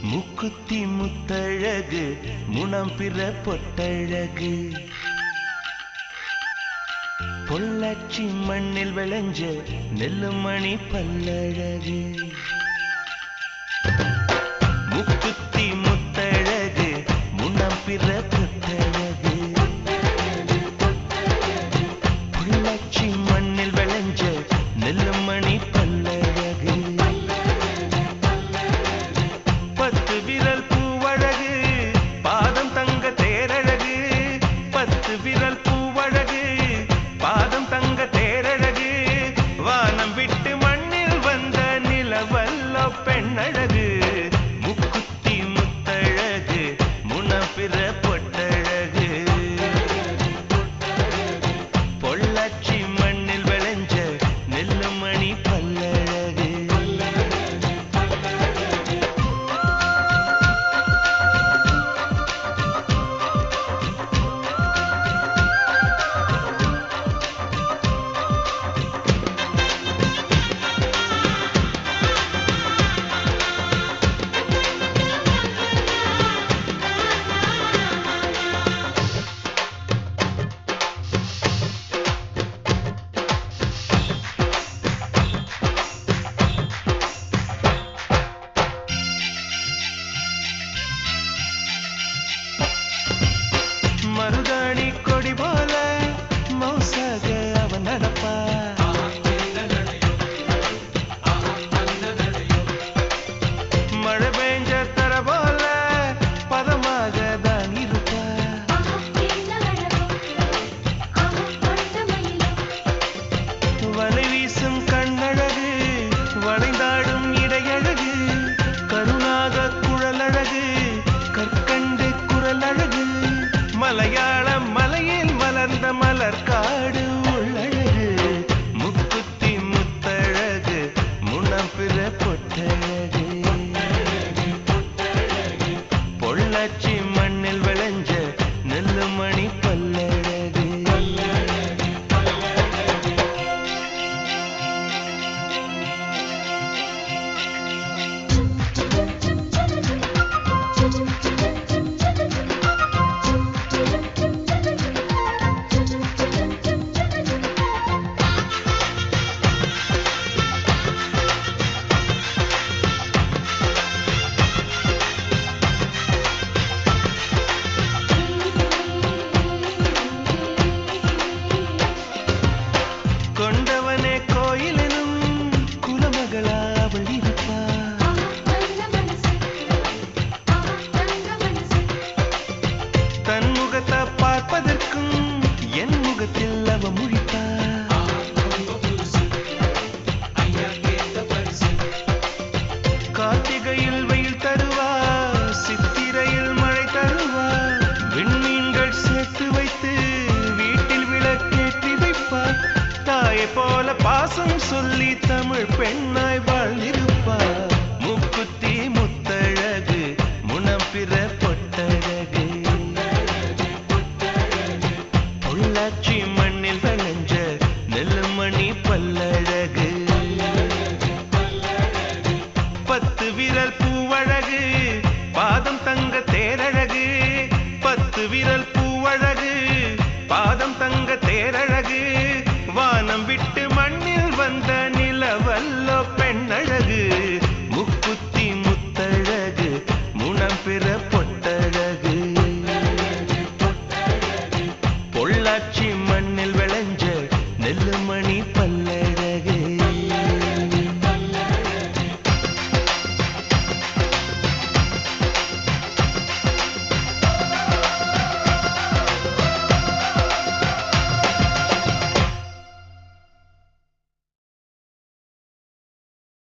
முக்குத்தி முத்தழகு முனம் பிற பொட்டழகு பொள்ளாச்சி மண்ணில் விளைஞ்ச நெல்லுமணி பல்லழகு முக்குத்தி முத்தழகு முனம் பிற பொட்டழகு பொள்ளாச்சி மண்ணில் விளைஞ்ச நெல்லுமணி பல்லழகு பத்து விரல் பூவழகு பாதம் தங்க தேரழகு பத்து விரல் பூவழகு பாதம் தங்க தேரழகு வானம் விட்டு மண்ணில் வந்த நிலவல்ல பெண்ணழகு முக்குத்தி முத்தழகு முனப்பிற பொட்டழகு பொள்ளாச்சி மண்ணில் விளைஞ்ச நெல்லுமணி பல்லழகு மருதாணி கொடி போல மௌசாக அவன் நடப்பா மழை பெஞ்ச தர போல பதமாக தான் இருப்பா வலை வீசும் கண்ணழகு வளைந்தாடும் இடையழகு கருணாக குழலழகு கற்கண்டு குரலழகு மலையாள மலையில் மலர்ந்த மலர்காடு உள்ளழகு முக்குத்தி முத்தழகு முனப்பிற பொட்டழகு பொள்ளாச்சி மண்ணில் விளைஞ்ச நெல்லுமணி பல்லழகு கொண்டவனே கோயிலெனும் குலமகளா அவள் இருப்பா தன் முகத்தை பார்ப்பதற்கும் என் முகத்தில் அவ முழிப்பா கார்த்திகையில் வெயில் தருவா சித்திரையில் மழை தருவா விண்மீன்கள் சேர்த்து வைத்து வீட்டில் விளக்கேற்றி வைப்பார் தாயை போல பாசம் சொல்லி தமிழ் பெண்ணாய்